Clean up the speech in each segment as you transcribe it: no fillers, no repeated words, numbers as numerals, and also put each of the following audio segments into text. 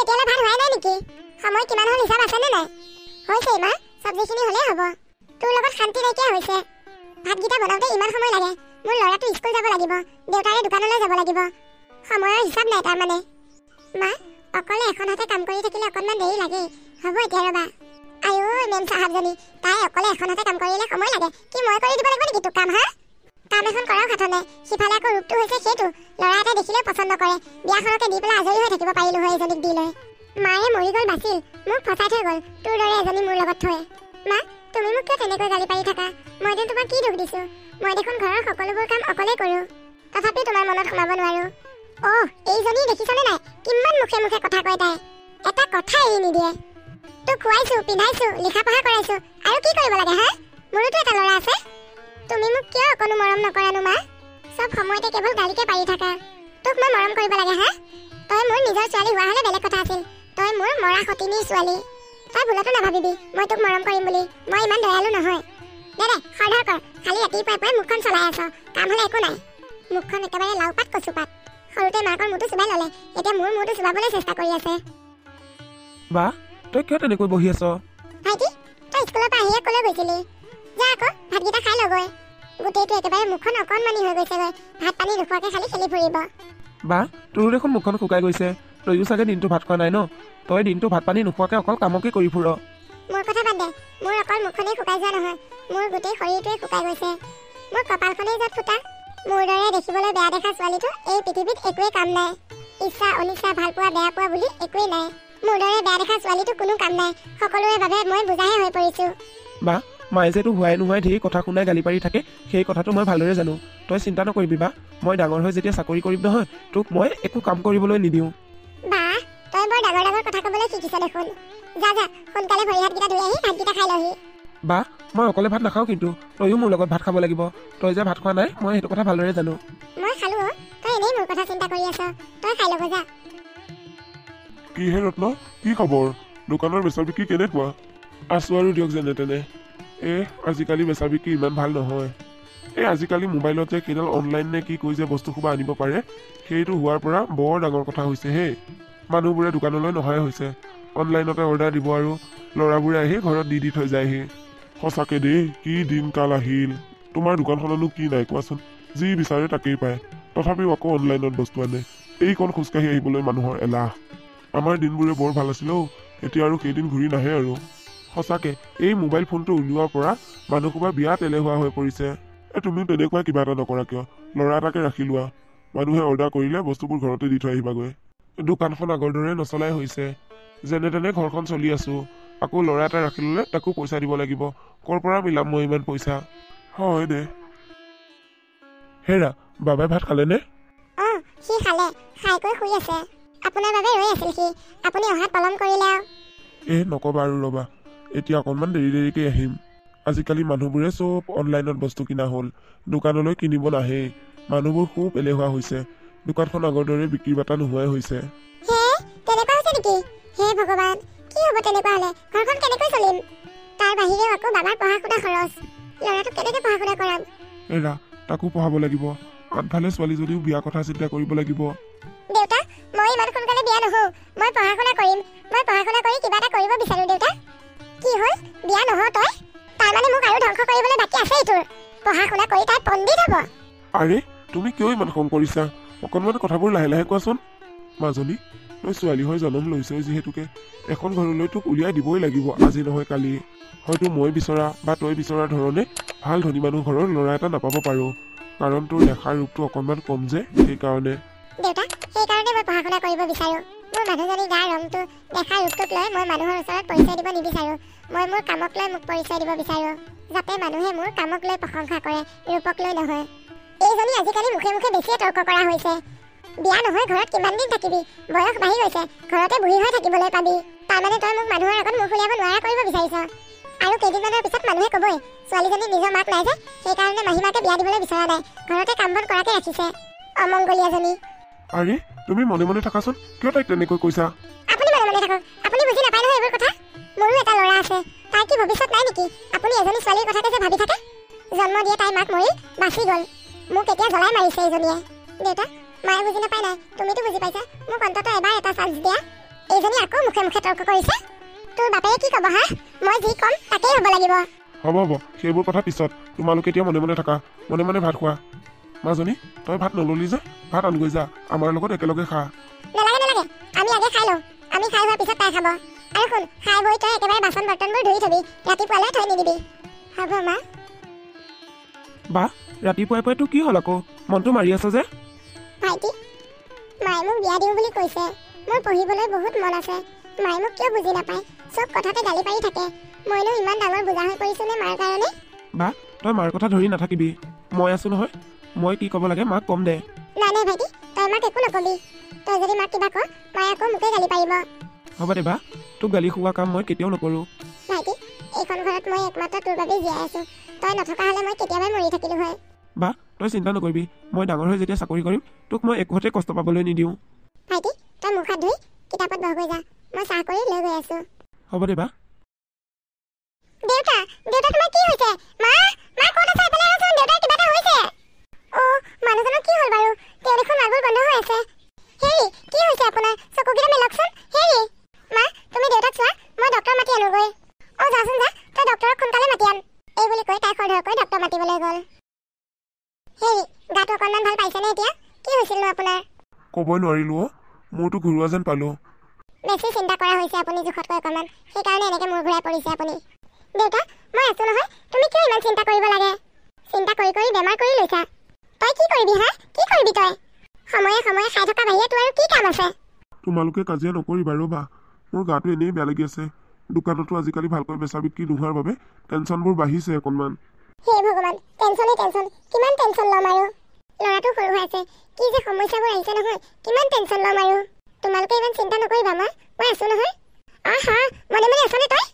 এতিয়ালে ভাত হোৱাই নাই নেকি? সময় কিমান হ'ল হিচাপ আছে নে নাই? হৈছে মা, সবজিখিনি হ'লে হ'ব। তোৰ লগত শান্তি নাইকিয়া হৈছে। ভাতকেইটা বনাওঁতে ইমান সময় লাগে। মোৰ ল'ৰাটো স্কুল যাব লাগিব, দেউতাৰে দোকানলৈ যাব লাগিব। সময়ৰ হিচাপ নাই তাৰ মানে। মা, অকলে এখন হাতে কাম কৰি থাকিলে অকণমান দেৰি লাগে। হ'ব এতিয়া ৰ'বা। আইও মেম চাহাবজনী, তাই অকলে এখন হাতে কাম কৰিলে সময় লাগে। কি মই কৰি দিব লাগিব নেকি তোক কাম? হা, কাম এখন কৰাও কথা নাই। সিফালে আকৌ ৰূপটো হৈছে সেইটো, ল'ৰা এটা দেখিলেও পচন্দ নকৰে। বিয়াখনকে দি পেলাই আজৰি হৈ থাকিব পাৰিলো হয় এজনীক দি লৈ। মায়ে মৰি গ'ল বাছিল, মোক ফচাই থৈ গ'ল তোৰ দৰে এজনী মোৰ লগত থৈ। মা, তুমি মোক কিয় তেনেকৈ গালি পাৰি থাকা? মই দেখোন তোমাক কি দুখ দিছোঁ? মই দেখোন ঘৰৰ সকলোবোৰ কাম অকলেই কৰোঁ, তথাপিও তোমাৰ মনত সোমাব নোৱাৰোঁ। অহ, এইজনী দেখিছানে নাই? কিমান মুখে মুখে কথা কয় তাই, এটা কথা এৰি নিদিয়ে। তোক খুৱাইছোঁ, পিন্ধাইছোঁ, লিখা পঢ়া কৰাইছোঁ, আৰু কি কৰিব লাগে? হা, মোৰোতো এটা ল'ৰা আছে। তুমি মোক কিয় অকণো মৰম নকৰানো মা? চব সময়তে কেৱল গালিকে পাৰি থাকা। তোক মই মৰম কৰিব লাগে? হা, তই মোৰ নিজৰ ছোৱালী হোৱা হ'লে বেলেগ কথা আছিল। তই মোৰ মৰা সতিনীৰ ছোৱালী। তই ভুলতো নাভাবিবি মই তোক মৰম কৰিম বুলি। মই ইমান দয়ালু নহয়। দে খৰধৰ কৰ, খালি ৰাতিপুৱাই পুৱাই মুখখন চলাই আছ, কাম হ'লে একো নাই। মুখখন একেবাৰে লাও পাত কচু পাত। সৰুতে মাকৰ মূৰটো চুবাই ল'লে, এতিয়া মোৰ মূৰটো চুবাবলৈ চেষ্টা কৰি আছে। বা, তই কিয় তেনেকৈ বহি আছ? ভাইটি, তই স্কুলৰ পৰা আহিয়ে ক'লৈ গৈছিলি? যা আকৌ ভাতকেইটা খাই ল'গৈ। গোটেইটো একেবাৰে মুখখন অকণমানি হৈ গৈছেগৈ। ভাত পানী নোখোৱাকৈ খালি খেলি ফুৰিব। বা, তোৰো দেখোন মুখখন শুকাই গৈছে। তইও চাগে দিনটো ভাত খোৱা নাই ন? তই দিনটো ভাত পানী নোখোৱাকৈ অকল কামকে কৰি ফুৰ। মোৰ কথা বাদ দে। মোৰ অকল মুখখনেই শুকাই যোৱা নহয়, মোৰ গোটেই শৰীৰটোৱে শুকাই গৈছে। মোৰ কপালখনেই য'ত ফুটা। মোৰ দৰে দেখিবলৈ বেয়া দেখা ছোৱালীটো এই পৃথিৱীত একোৱেই কাম নাই। ইচ্ছা অনিচ্ছা, ভাল পোৱা বেয়া পোৱা বুলি একোৱেই নাই। মোৰ দৰে বেয়া দেখা ছোৱালীটো কোনো কাম নাই। সকলোৰে বাবে মই বুজাহে হৈ পৰিছোঁ। বা, মায়ে যে তোক হোৱাই নোহোৱাই ঢেৰ কথা শুনাই গালি পাৰি থাকে, সেই কথাটো মই ভালদৰে জানো। তই চিন্তা নকৰিবি বা, মই ডাঙৰ হৈ যেতিয়া চাকৰি কৰিম নহয়, তোক মই একো কাম কৰিবলৈ নিদিওঁ। বা, তই বৰ ডাঙৰ ডাঙৰ কথা ক'বলৈ শিকিছ দেখোন। যা যা, সোনকালে ভৰি হাতকেইটা ধুই আহি ভাতকেইটা খাই লহি। বা, মই অকলে ভাত নাখাওঁ, কিন্তু তইও মোৰ লগত ভাত খাব লাগিব। তই যে ভাত খোৱা নাই, মই সেইটো কথা ভালদৰে জানো। মই খালোঁ, তই এনেই মোৰ কথা চিন্তা কৰি আছ। তই খাই ল'ব যা। কি হে ৰত্ন, কি খবৰ? দোকানৰ বেচা বিক্ৰী কেনেকুৱা? আছোঁ আৰু দিয়ক যেনে তেনে। আজিকালি বেচা বিক্ৰী ইমান ভাল নহয়। আজিকালি মোবাইলত যে কিডাল অনলাইন নে কি কৈ যে বস্তু সোপা আনিব পাৰে, সেইটো হোৱাৰ পৰা বৰ ডাঙৰ কথা হৈছে হে। মানুহবোৰে দোকানলৈ নহাই হৈছে, অনলাইনতে অৰ্ডাৰ দিব আৰু ল'ৰাবোৰে আহি ঘৰত দি থৈ যায়হি। সঁচাকে দেই, কি দিনকাল আহিল। তোমাৰ দোকানখননো কি নাই কোৱাচোন? যি বিচাৰে তাকেই পায়, তথাপিও আকৌ অনলাইনত বস্তু আনে। এইকণ খোজকাঢ়ি আহিবলৈ মানুহৰ এলাহ। আমাৰ দিনবোৰে বৰ ভাল আছিল অ', এতিয়া আৰু সেইদিন ঘূৰি নাহে আৰু। সঁচাকে এই মোবাইল ফোনটো উলিওৱাৰ পৰা মানুহসোপা বিৰাট এলেহুৱা হৈ পৰিছে। তুমিও তেনেকুৱা কিবা এটা নকৰা কিয়? ল'ৰা এটাকে ৰাখি লোৱা, মানুহে অৰ্ডাৰ কৰিলে বস্তুবোৰ ঘৰতে দি থৈ আহিবাগৈ। দোকানখন আগৰ দৰে নচলাই হৈছে, যেনে তেনে ঘৰখন চলি আছোঁ। আকৌ ল'ৰা এটা ৰাখি ল'লে তাকো পইচা দিব লাগিব, ক'ৰ পৰা মিলাম মই ইমান পইচা? হয় দে। হেৰা, বাবাই ভাত খালেনে? অঁ, সি খালে, খাই কৈ শুই আছে। আপোনাৰ বাবে ৰৈ আছিল সি, আপুনি অহাত পলম কৰিলে আৰু। নক'বা আৰু ৰ'বা, এতিয়া অকণমান দেৰিকৈ আহিম। আজিকালি মানুহবোৰে চব অনলাইনত বস্তু কিনা হ'ল, দোকানলৈ কিনিব নাহেই। মানুহবোৰ খুব এলেহুৱা হৈছে, দোকানখন আগৰ দৰে বিক্ৰী বাটা নোহোৱাই হৈছে। হে, তেনেকুৱা হৈছে নেকি? হে ভগৱান, কি হ'ব তেনেকুৱা হ'লে? ঘৰখন কেনেকৈ চলিম? তাৰ বাহিৰেও আকৌ বাবাৰ পঢ়া শুনা খৰচ, ল'ৰাটোক কেনেকৈ পঢ়া শুনা কৰাম? এৰা, তাকো পঢ়াব লাগিব। আনফালে ছোৱালীজনীও বিয়া কথা চিন্তা কৰিব লাগিব। দেউতা, মই ইমান সোনকালে বিয়া নহওঁ। মই পঢ়া শুনা কৰিম, মই পঢ়া শুনা কৰি কিবা এটা কৰিব বিচাৰোঁ। দেউতা, কি হ'ল? বিয়া নহওঁ তই? তাৰমানে মোক আৰু ধ্বংস কৰিবলৈ বাকী আছেই তোৰ? পঢ়া শুনা কৰি তাই পণ্ডিত হ'ব? আৰে, তুমি কিয় ইমান খং কৰিছা? অকণমান কথাবোৰ লাহে লাহে কোৱাচোন। মাজনী, তই ছোৱালী হৈ জন্ম লৈছ যিহেতুকে এখন ঘৰলৈ তোক উলিয়াই দিবই লাগিব, আজি নহয় কালি। হয়তো মই বিচৰা বা তই বিচৰাৰ ধৰণে ভাল ধনী মানুহ ঘৰৰ ল'ৰা এটা নাপাব পাৰোঁ, কাৰণ তোৰ দেখাৰ ৰূপটো অকণমান কম যে, সেইকাৰণে। দেউতা, সেইকাৰণে মই পঢ়া শুনা কৰিব বিচাৰোঁ। মোৰ মানুহজনীৰ গাৰ ৰংটো, দেখাৰ ৰূপটোক লৈ মই মানুহৰ ওচৰত পৰিচয় দিব নিবিচাৰোঁ। মই মোৰ কামক লৈ মোক পৰিচয় দিব বিচাৰোঁ, যাতে মানুহে মোৰ কামক লৈ প্ৰশংসা কৰে, ৰূপক লৈ নহয়। এইজনী আজিকালি মুখে মুখে বেছিয়ে তৰ্ক কৰা হৈছে। বিয়া নহয় ঘৰত কিমান দিন থাকিবি? বয়স বাঢ়ি গৈছে, ঘৰতে বুঢ়ী হৈ থাকিবলৈ পাবি। তাৰমানে তই মোক মানুহৰ আগত মুখ উলিয়াব নোৱাৰা কৰিব বিচাৰিছ। আৰু কেইদিনমানৰ পিছত মানুহে ক'বই, ছোৱালীজনী নিজৰ মাক নাই যে, সেইকাৰণে মাহীমাকে বিয়া দিবলৈ বিচৰা নাই, ঘৰতে কাম বন কৰাকে ৰাখিছে। অমংগলীয়াজনী। আৰে, তুমি মনে মনে থাকাচোন, কিয় তাইক তেনেকৈ কৈছা? আপুনি মনে মনে থাকক, আপুনি বুজি নাপায় নহয় এইবোৰ কথা। মোৰো এটা ল'ৰা আছে, তাই কি ভৱিষ্যত নাই নেকি? আপুনি এজনী ছোৱালীৰ কথাকে যে ভাবি থাকে। জন্ম দিয়ে তাই মাক মৰি বাচি গ'ল, মোক এতিয়া জ্বলাই মাৰিছে এইজনীয়ে। দেউতা, মায়ে বুজি নাপায় নাই, তুমিতো বুজি পাইছা। মোক অন্ততঃ এবাৰ এটা চান্স দিয়া। এইজনী আকৌ মুখে মুখে তৰ্ক কৰিছে। তোৰ বাপেৰে কি ক'ব হা? মই যি ক'ম তাকেই হ'ব লাগিব। হ'ব হ'ব, সেইবোৰ কথা পিছত। তোমালোকে এতিয়া মনে মনে থাকা, মনে মনে ভাত খোৱা। মাজনী, তই ভাত নললি যে, ভাত আনগৈ যা, আমাৰ লগত একেলগে খা। নালাগে নালাগে, আমি আগে খাই লওঁ। আমি খাই হোৱাৰ পিছত তাই খাব। আৰু শুন, খাই বৈ তই একেবাৰে বাচন বৰ্তনবোৰ ধুই থবি, ৰাতিপুৱালৈ থৈ নিদিবি। হ'ব মা। বা ৰাতিপুৱাই পুৱাই তোৰ কি হ'ল আকৌ? মনটো মাৰি আছ যে? ভাইটি, মায়ে মোক বিয়া দিওঁ বুলি কৈছে। মোৰ পঢ়িবলৈ বহুত মন আছে। মায়ে মোক কিয় বুজি নাপায়? চব কথাতে গালি পাৰি থাকে। মইনো ইমান ডাঙৰ বোজা হৈ পৰিছো নে মাৰ কাৰণে? বা তই মাৰ কথা ধৰি নাথাকিবি, মই আছো নহয়। মই কি ক'ব লাগে মাক ক'ম দে। নাই নাই ভাইটি, তই মাক একো নকবি। তই যদি মাক কিবা ক, মায়ে আকৌ মোকে গালি পাৰিব। হ'ব দে বা, তোক গালি খুওৱা কাম মই কেতিয়াও নকৰোঁ। ভাইটি, এইখন ঘৰত মই একমাত্ৰ তোৰ বাবেই জীয়াই আছো। তই নথকা হ'লে মই কেতিয়াবাই মৰি থাকিলো হয়। বা তই চিন্তা নকৰিবি, মই ডাঙৰ হৈ যেতিয়া চাকৰি কৰিম তোক মই একোতে কষ্ট পাবলৈ নিদিওঁ। ভাইটি, তই মুখ হাত ধুই কিতাপত বহগৈ যা। মই চাহ কৰি লৈ গৈ আছো। হ'ব দে বা। দেউতা, দেউতা তোমাৰ কি হৈছে? মা, মা ক'ত আছা? এফালে আহাচোন, দেউতাৰ কিবা এটা হৈছে। মানুহজনৰ কি হ'ল বাৰু? তেওঁ দেখোন মাগুৰ বন্ধ হৈ আছে। হেৰি, কি হৈছে আপোনাৰ? চকুকেইটা মেলকচোন। হেৰি, মা, তুমি দেউতাক চোৱা, মই ডক্টৰ মাতি আনোগৈ। যাচোন যা, তই ডক্টৰক সোনকালে মাতি আন। এই বুলি কৈ তাই খৰধৰকৈ ডক্টৰ মাতিবলৈ গ'ল। হেৰি, গাটো অকণমান ভাল পাইছেনে এতিয়া? কি হৈছিলনো আপোনাৰ? ক'বই নোৱাৰিলো অ', মোৰতো ঘূৰোৱা যেন পালো। বেছি চিন্তা কৰা হৈছে আপুনি জোখতকৈ অকণমান, সেইকাৰণে এনেকৈ মূৰ ঘূৰাই পৰিছে আপুনি। দেউতা, মই আছো নহয়, তুমি কিয় ইমান চিন্তা কৰিব লাগে? চিন্তা কৰি কৰি বেমাৰ কৰি লৈছা। তই কি কৰিবি হা? কি কৰিবি তই? সময়ে সময়ে খাই থকা বাহিৰে তোৰ আৰু কি কাম আছে? তোমালোকে কাজিয়া নকৰিবা ৰ'বা, মোৰ গাটো এনেই বেয়া লাগি আছে। দোকানতো আজিকালি ভালকৈ বেচা বিক্ৰী নোহোৱাৰ বাবে টেনশ্যনবোৰ বাঢ়িছে অকণমান। হে ভগৱান, টেনশ্যনেই টেনশ্যন। কিমান টেনশ্যন ল'ম আৰু? ল'ৰাটো সৰু হৈ আছে, কি যে সমস্যাবোৰ আহিছে নহয়, কিমান টেনশ্যন ল'ম আৰু? তোমালোকে ইমান চিন্তা নকৰিবা মা, মই আছো নহয়। হা, মনে মনে আছনে তই?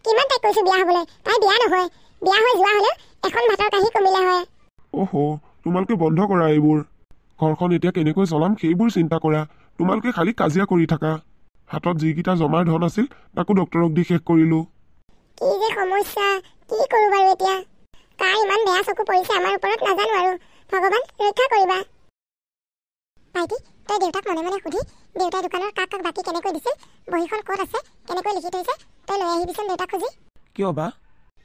কিমান তাইক কৈছো বিয়া হ'বলৈ, তাই বিয়া নহয়। বিয়া হৈ যোৱা হ'লেও এখন ভাতৰ কাঁহী কমিলে হয়। অহ, তোমালোকে বন্ধ কৰা এইবোৰ। ঘৰখন এতিয়া কেনেকৈ চলাম সেইবোৰ চিন্তা কৰা। তোমালোকে খালি কাজিয়া কৰি থাকা। হাতত যিকেইটা জমাৰ ধন আছিল তাকো ডক্টৰক দি শেষ কৰিলো। কি যে সমস্যা, কি কৰো বাৰু এতিয়া? কাৰ ইমান বেয়া চকু পৰিছে আমাৰ ওপৰত নাজানো আৰু। ভগৱান ৰক্ষা কৰিবা। ভাইটি, তই দেউতাক মনে মনে সুধি দেউতাই দোকানৰ কাক কাক বাকী কেনেকৈ দিছিল, বহীখন ক'ত আছে, কেনেকৈ লিখি থৈছে, তই লৈ আহিবিচোন দেউতাক খুজি। কিয় বা?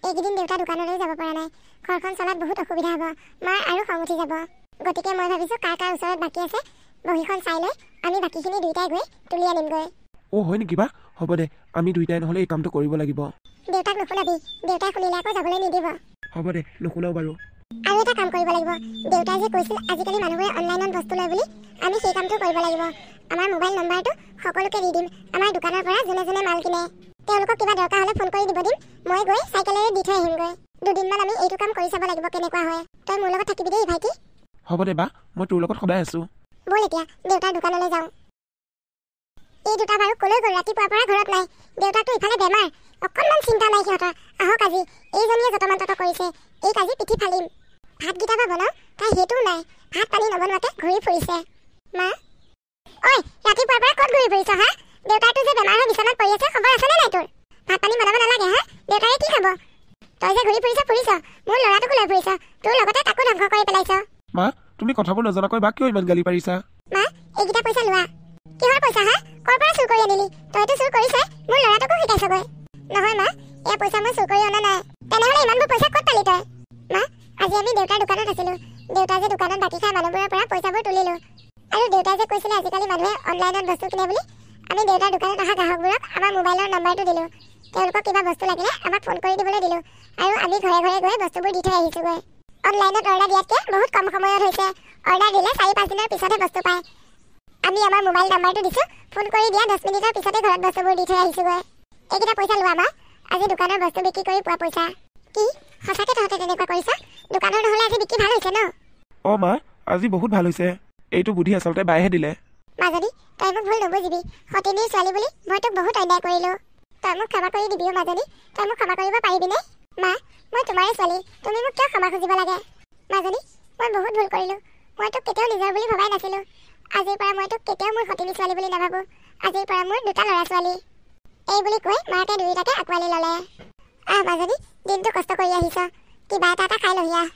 এইকেইদিন দেউতা দোকানলৈ যাব পৰা নাই। ঘৰখন চলাত বহুত অসুবিধা হ'ব, মাৰ আৰু খং উঠি যাব। গতিকে মই ভাবিছোঁ কাৰ কাৰ ওচৰত বাকী আছে বহীখন চাই লৈ আমি বাকীখিনি দুয়োটাই গৈ তুলি আনিমগৈ। হয় নেকি বা? হ'ব দে, আমি দুয়োটাই নহ'লে এই কামটো কৰিব লাগিব। দেউতাক নুশুনাবি, দেউতাই শুনিলে আকৌ যাবলৈ নিদিব। হ'ব দে, নুশুনাও বাৰু। আৰু এটা কাম কৰিব লাগিব, দেউতাই যে কৈছিল আজিকালি মানুহবোৰে অনলাইনত বস্তু লয় বুলি, আমি সেই কামটো কৰিব লাগিব। আমাৰ মোবাইল নম্বৰটো সকলোকে দি দিম, আমাৰ দোকানৰ পৰা যোনে যোনে মাল কিনে। তেওঁলোকক কিবা দৰকাৰ হ'লে ফোন কৰি দিব দিম, মই গৈ চাইকেলেৰে দি থৈ আহিমগৈ। দুদিনমান আমি এইটো কাম কৰি চাব লাগিব কেনেকুৱা হয়। তই মোৰ লগত থাকিবি দেই ভাইটি। হ'ব দে বা, মই তোৰ লগত সদায় আছোঁ। ব'ল এতিয়া দেউতাৰ দোকানলৈ যাওঁ। এই দুটা বাৰু ক'লৈ গ'ল? ৰাতিপুৱাৰ পৰা ঘৰত নাই। দেউতাকতো ইফালে বেমাৰ, অকণমান চিন্তা নাই সিহঁতৰ। আহক আজি, এইজনীয়ে যতমান তত কৰিছে, এইক আজি পিঠি ফালিম। ভাতকেইটা বা বনাওঁ, তাই সেইটোও নাই। ভাত পানী নবনোৱাকৈ ঘূৰি ফুৰিছে। মা, ঐ ৰাতিপুৱাৰ পৰা ক'ত ঘূৰি ফুৰিছ হা? দেউতাৰটো যে বেমাৰ হৈ বিচনাত পৰি আছে, খবৰ আছেনে নাই তোৰ? ভাত পানী বনাব নালাগে হা? দেউতাৰে কি খাব? তই যে ঘূৰি ফুৰিছ, মোৰ ল'ৰাটোকো লৈ ফুৰিছ, তোৰ লগতে তাকো ধ্বংস কৰি পেলাইছ। মা, তুমি কথাবোৰ নজনাকৈ বা কিয় ইমান গালি পাৰিছা? মা, এইকেইটা পইচা লোৱা। কিহৰ পইচা হা? ক'ৰ পৰা চুৰ কৰি আনিলি? তইতো চুৰ কৰিছই, মোৰ ল'ৰাটোকো শিকাইছগৈ। নহয় মা, এয়া পইচা মই চুৰ কৰি অনা নাই। তেনেহ'লে ইমানবোৰ পইচা ক'ত পালি তই? মা, আজি আমি দেউতাৰ দোকানত আছিলোঁ। দেউতাই যে দোকানত বাকী খাই মানুহবোৰৰ পৰা পইচাবোৰ তুলিলোঁ। আৰু দেউতাই যে কৈছিলে আজিকালি মানুহে অনলাইনত বস্তু কিনে বুলি, আমি দেউতাৰ দোকানত অহা গ্ৰাহকবোৰক আমাৰ মোবাইলৰ নম্বৰটো দিলোঁ। তেওঁলোকক কিবা বস্তু লাগিলে আমাক ফোন কৰি দিবলৈ দিলোঁ, আৰু আমি ঘৰে ঘৰে গৈ বস্তুবোৰ দি থৈ আহিছোঁগৈ। অনলাইনত অৰ্ডাৰ দিয়াতকৈ বহুত কম সময়ত হৈছে। অৰ্ডাৰ দিলে 4-5 দিনৰ পিছতহে বস্তু পায়। আমি আমাৰ মোবাইল নম্বৰটো দিছোঁ, ফোন কৰি দিয়া 10 মিনিটৰ পিছতে ঘৰত বস্তুবোৰ দি থৈ আহিছোঁগৈ। এইকেইটা পইচা লোৱা মা, আজি দোকানৰ বস্তু বিক্ৰী কৰি পোৱা পইচা। কি সঁচাকৈ তহঁতে তেনেকুৱা কৰিছ? দোকানৰ নহ'লে আজি বিক্ৰী ভাল হৈছে ন? মা, আজি বহুত ভাল হৈছে। এইটো বুদ্ধি আচলতে বায়েহে দিলে। মাজনী, তই মোক ভুল নুবুজিবি। সতিনীৰ ছোৱালী বুলি মই তোক বহুত অন্যায় কৰিলোঁ। তই মোক ক্ষমা কৰি দিবি মাজনী, তই মোক ক্ষমা কৰিব পাৰিবিনে? মা, মই তোমাৰে ছোৱালী, তুমি মোক কিয় ক্ষমা খুজিব লাগে? মাজনী, মই বহুত ভুল কৰিলোঁ। মই তোক কেতিয়াও নিজৰ বুলি ভবাই নাছিলোঁ। আজিৰ পৰা মই তোক কেতিয়াও মোৰ সতিনী ছোৱালী বুলি নাভাবোঁ। আজিৰ পৰা মোৰ 2টা ল'ৰা ছোৱালী। এই বুলি কৈ মাকে দুয়োটাকে আঁকোৱালি ল'লে। মাজনী, দিনটো কষ্ট কৰি আহিছ, কিবা এটা খাই লহি আহ।